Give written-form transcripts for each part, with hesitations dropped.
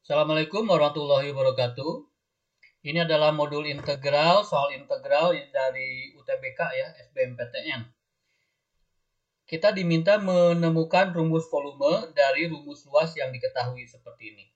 Assalamualaikum warahmatullahi wabarakatuh. Ini adalah modul integral, soal integral dari UTBK ya, SBMPTN. Kita diminta menemukan rumus volume dari rumus luas yang diketahui seperti ini.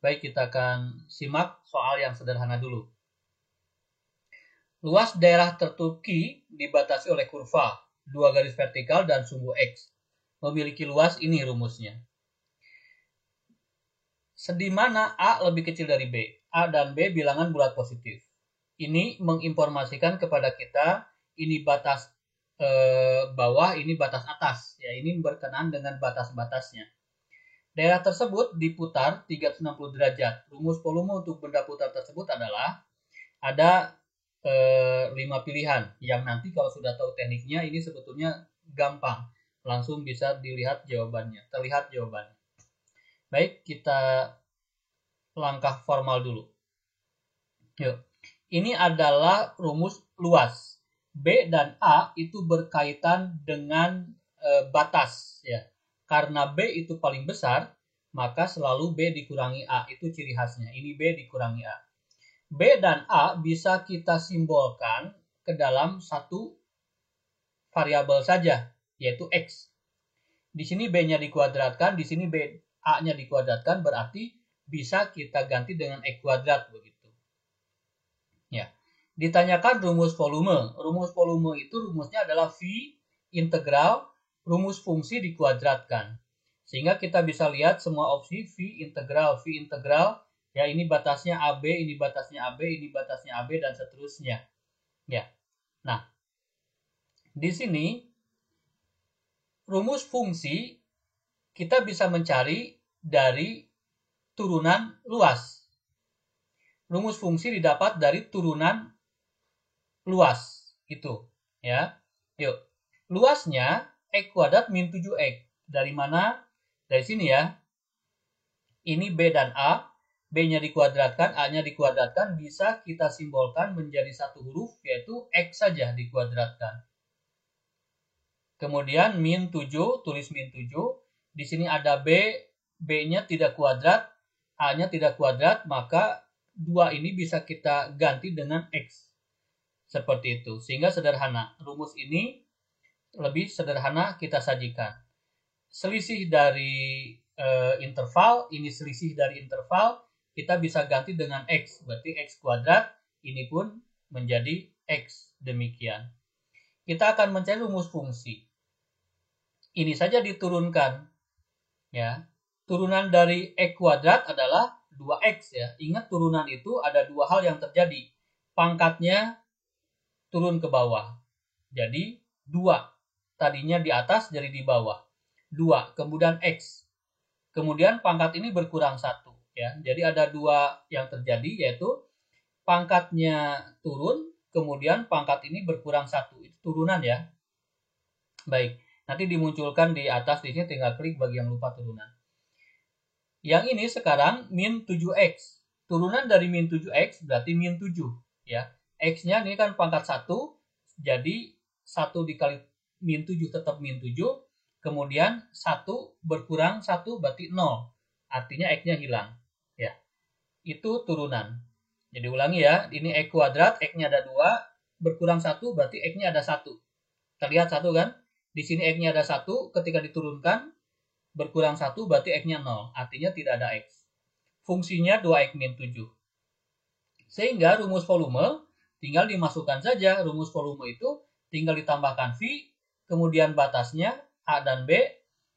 Baik, kita akan simak soal yang sederhana dulu. Luas daerah tertutupi dibatasi oleh kurva, dua garis vertikal dan sumbu X. Memiliki luas ini rumusnya. Di mana A lebih kecil dari B. A dan B bilangan bulat positif. Ini menginformasikan kepada kita ini batas bawah, ini batas atas. Ya, ini berkenaan dengan batas-batasnya. Daerah tersebut diputar 360 derajat. Rumus volume untuk benda putar tersebut adalah ada 5 pilihan yang nanti kalau sudah tahu tekniknya ini sebetulnya gampang. Langsung bisa dilihat jawabannya, terlihat jawabannya. Baik, kita langkah formal dulu. Yuk. Ini adalah rumus luas. B dan A itu berkaitan dengan batas ya. Karena B itu paling besar, maka selalu B dikurangi A, itu ciri khasnya. Ini B dikurangi A. B dan A bisa kita simbolkan ke dalam satu variabel saja, yaitu X. Di sini B-nya dikuadratkan, di sini A-nya dikuadratkan, berarti bisa kita ganti dengan X kuadrat begitu. Ya. Ditanyakan rumus volume. Rumus volume itu rumusnya adalah V integral rumus fungsi dikuadratkan. Sehingga kita bisa lihat semua opsi V integral, ya ini batasnya AB, ini batasnya AB, ini batasnya AB dan seterusnya. Ya. Nah, di sini rumus fungsi kita bisa mencari dari turunan luas. Rumus fungsi didapat dari turunan luas itu ya. Yuk. Luasnya X kuadrat min 7X. Dari mana? Dari sini ya. Ini B dan A. B-nya dikuadratkan, A-nya dikuadratkan. Bisa kita simbolkan menjadi satu huruf, yaitu X saja dikuadratkan. Kemudian min 7, tulis min 7. Di sini ada B. B-nya tidak kuadrat, A-nya tidak kuadrat, maka 2 ini bisa kita ganti dengan X. Seperti itu. Sehingga sederhana. Rumus ini lebih sederhana kita sajikan. Selisih dari interval, ini selisih dari interval, kita bisa ganti dengan X. Berarti X kuadrat, ini pun menjadi X. Demikian. Kita akan mencari rumus fungsi. Ini saja diturunkan. Ya. Turunan dari X kuadrat adalah 2X ya. Ingat turunan itu ada dua hal yang terjadi. Pangkatnya turun ke bawah. Jadi 2. Tadinya di atas jadi di bawah. 2. Kemudian X. Kemudian pangkat ini berkurang 1. Ya. Jadi ada 2 yang terjadi yaitu pangkatnya turun, kemudian pangkat ini berkurang 1. Itu turunan ya. Baik. Nanti dimunculkan di atas di sini, tinggal klik bagi yang lupa turunan. Yang ini sekarang min 7X. Turunan dari min 7X berarti min 7. Ya. X-nya ini kan pangkat 1, jadi 1 dikali min 7 tetap min 7, kemudian 1 berkurang 1 berarti 0, artinya X-nya hilang. Ya, itu turunan. Jadi ulangi ya, ini X kuadrat, X-nya ada 2, berkurang 1 berarti X-nya ada 1. Terlihat 1 kan? Di sini X-nya ada 1, ketika diturunkan, berkurang 1 berarti X-nya 0, artinya tidak ada X. Fungsinya 2X min 7. Sehingga rumus volume tinggal dimasukkan saja. Rumus volume itu tinggal ditambahkan V, kemudian batasnya A dan B.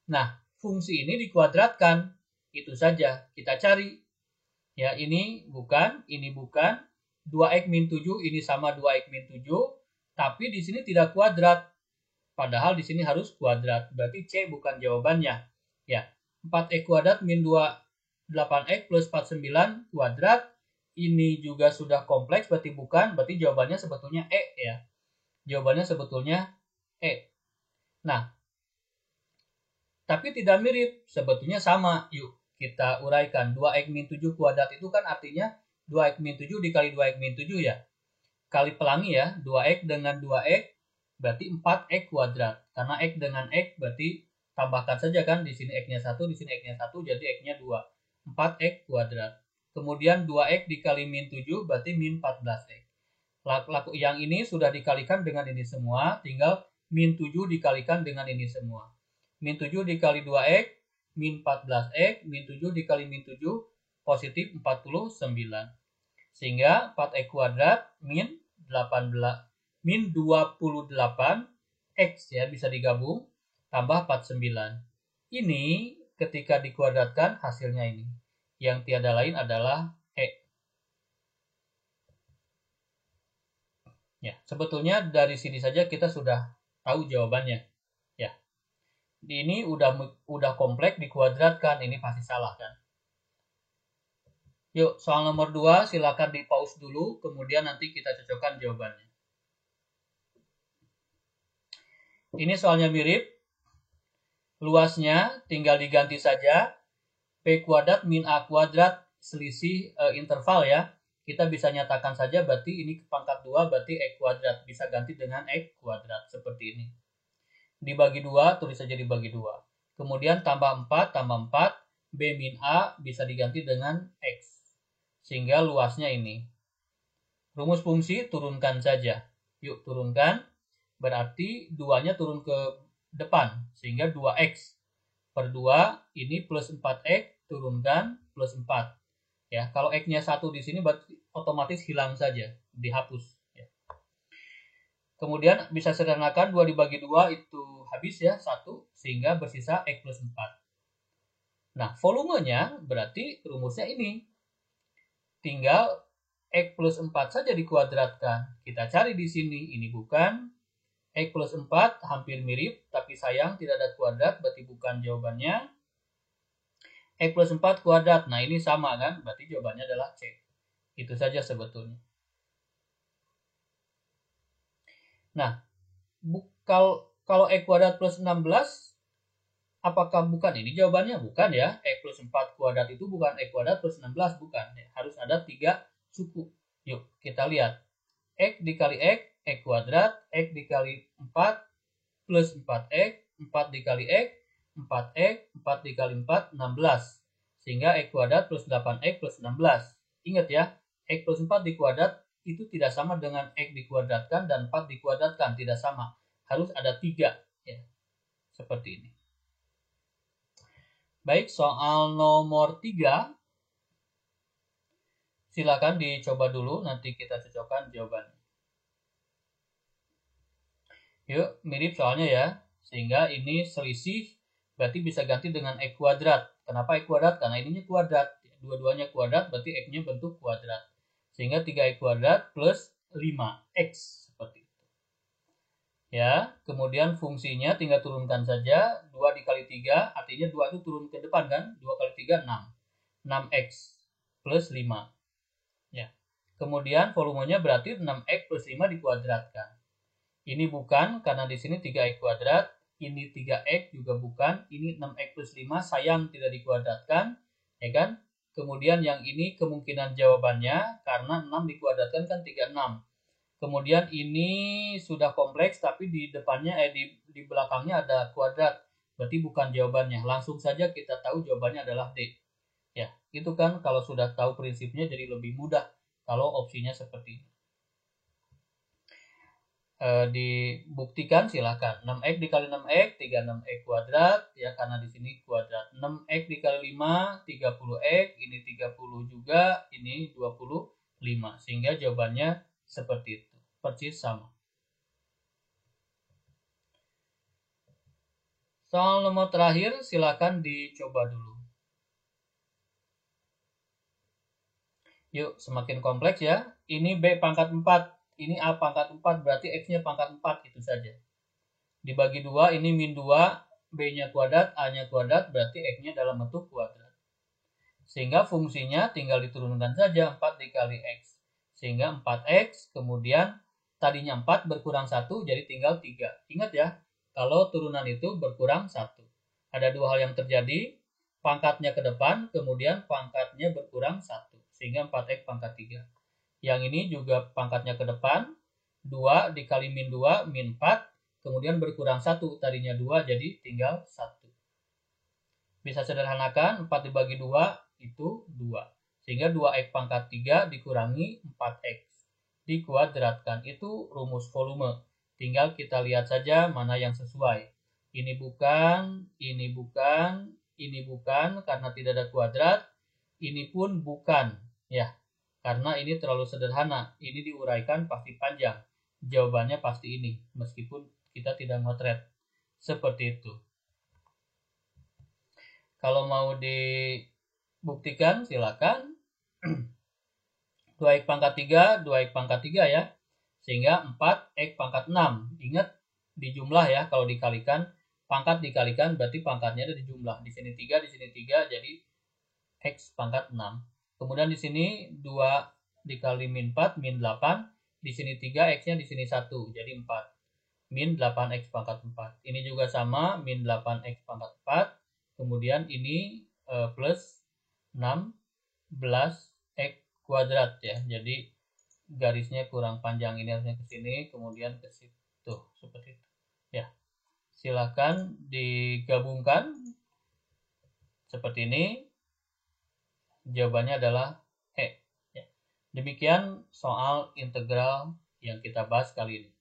Nah, fungsi ini dikuadratkan. Itu saja kita cari. Ya, ini bukan, 2X min 7 ini sama 2X min 7, tapi di sini tidak kuadrat. Padahal di sini harus kuadrat. Berarti C bukan jawabannya. Ya, 4X kuadrat min 8X plus 49 kuadrat. Ini juga sudah kompleks, berarti bukan, berarti jawabannya sebetulnya E ya. Jawabannya sebetulnya E. Nah, tapi tidak mirip, sebetulnya sama. Yuk, kita uraikan. 2X min 7 kuadrat itu kan artinya 2X min 7 dikali 2X min 7 ya. Kali pelangi ya, 2X dengan 2X berarti 4X kuadrat. Karena X dengan X berarti tambahkan saja kan, di sini X-nya 1, di sini X-nya 1, jadi X-nya 2. 4x kuadrat. Kemudian 2x dikali min 7 berarti min 14x. Yang ini sudah dikalikan dengan ini semua, tinggal min 7 dikalikan dengan ini semua. Min 7 dikali 2x, min 14x, min 7 dikali min 7, positif 49. Sehingga 4x kuadrat min 28x ya, bisa digabung, tambah 49. Ini ketika dikuadratkan hasilnya ini. Yang tiada lain adalah E. Ya, sebetulnya dari sini saja kita sudah tahu jawabannya. Ya. Ini udah kompleks dikuadratkan, ini pasti salah kan? Yuk, soal nomor 2 silakan di pause dulu, kemudian nanti kita cocokkan jawabannya. Ini soalnya mirip. Luasnya tinggal diganti saja. P kuadrat min A kuadrat selisih interval ya. Kita bisa nyatakan saja berarti ini pangkat 2 berarti X kuadrat. Bisa ganti dengan X kuadrat seperti ini. Dibagi 2, tulis saja dibagi 2. Kemudian tambah 4, tambah 4. B min A bisa diganti dengan X. Sehingga luasnya ini. Rumus fungsi turunkan saja. Yuk turunkan. Berarti 2-nya turun ke depan. Sehingga 2X. Per 2 ini plus 4X turunkan plus 4. Ya, kalau X-nya 1 di sini berarti otomatis hilang saja, dihapus ya. Kemudian bisa sederhanakan 2 dibagi 2 itu habis ya 1 sehingga bersisa X plus 4. Nah, volumenya berarti rumusnya ini. Tinggal X plus 4 saja dikuadratkan. Kita cari di sini, ini bukan. X plus 4 hampir mirip, tapi sayang tidak ada kuadrat, berarti bukan jawabannya. X plus 4 kuadrat, nah ini sama kan, berarti jawabannya adalah C. Itu saja sebetulnya. Nah, kalau X kuadrat plus 16, apakah bukan ini jawabannya? Bukan ya, X plus 4 kuadrat itu bukan X kuadrat plus 16, bukan. Harus ada 3 suku. Yuk, kita lihat. X dikali X, X kuadrat, X dikali 4, plus 4X, 4 dikali X, 4X, 4 dikali 4, 16. Sehingga X kuadrat plus 8X plus 16. Ingat ya, X plus 4 dikuadrat itu tidak sama dengan X dikuadratkan dan 4 dikuadratkan, tidak sama. Harus ada 3. Ya. Seperti ini. Baik, soal nomor 3. Silakan dicoba dulu, nanti kita cocokkan jawabannya. Yuk, mirip soalnya ya. Sehingga ini selisih berarti bisa ganti dengan X kuadrat. Kenapa X kuadrat? Karena ininya kuadrat. Dua-duanya kuadrat berarti X-nya bentuk kuadrat. Sehingga 3X kuadrat plus 5X. Seperti itu. Ya, kemudian fungsinya tinggal turunkan saja. 2 dikali 3, artinya 2 itu turun ke depan kan? 2 kali 3, 6. 6X plus 5. Ya. Kemudian volumenya berarti 6X plus 5 dikuadratkan. Ini bukan, karena di sini 3X kuadrat, ini 3X juga bukan, ini 6X plus 5, sayang tidak dikuadratkan, ya kan? Kemudian yang ini kemungkinan jawabannya, karena 6 dikuadratkan kan 36. Kemudian ini sudah kompleks, tapi di depannya, di belakangnya ada kuadrat, berarti bukan jawabannya. Langsung saja kita tahu jawabannya adalah D. Ya, itu kan kalau sudah tahu prinsipnya jadi lebih mudah kalau opsinya seperti ini. Dibuktikan silakan. 6x dikali 6x 36x kuadrat ya, karena di sini kuadrat. 6x dikali 5 30x, ini 30 juga, ini 25, sehingga jawabannya seperti itu, persis sama. Soal nomor terakhir silakan dicoba dulu. Yuk, semakin kompleks ya. Ini B pangkat 4. Ini A pangkat 4, berarti X-nya pangkat 4, itu saja. Dibagi 2, ini min 2, B-nya kuadrat, A-nya kuadrat, berarti X-nya dalam bentuk kuadrat. Sehingga fungsinya tinggal diturunkan saja, 4 dikali X. Sehingga 4X, kemudian tadinya 4 berkurang 1, jadi tinggal 3. Ingat ya, kalau turunan itu berkurang 1. Ada dua hal yang terjadi, pangkatnya ke depan, kemudian pangkatnya berkurang 1. Sehingga 4X pangkat 3. Yang ini juga pangkatnya ke depan, 2 dikali min 2, min 4, kemudian berkurang 1, tadinya 2 jadi tinggal 1. Bisa sederhanakan, 4 dibagi 2, itu 2. Sehingga 2x pangkat 3 dikurangi 4x dikuadratkan. Itu rumus volume. Tinggal kita lihat saja mana yang sesuai. Ini bukan, ini bukan, ini bukan karena tidak ada kuadrat. Ini pun bukan, ya. Karena ini terlalu sederhana. Ini diuraikan pasti panjang. Jawabannya pasti ini, meskipun kita tidak motret. Seperti itu. Kalau mau dibuktikan, silakan. 2x pangkat 3, 2x pangkat 3 ya. Sehingga 4x pangkat 6. Ingat di jumlah ya, kalau dikalikan, pangkat dikalikan berarti pangkatnya ada di jumlah. Di sini 3, di sini 3, jadi x pangkat 6. Kemudian di sini 2 dikali min 4, min 8. Di sini 3, x-nya di sini 1, jadi 4. Min 8x pangkat 4. Ini juga sama, min 8x pangkat 4. Kemudian ini plus 16x kuadrat ya. Jadi garisnya kurang panjang, ini harusnya ke sini, kemudian ke situ, seperti itu. Ya. Silakan digabungkan seperti ini. Jawabannya adalah E. Ya. Demikian soal integral yang kita bahas kali ini.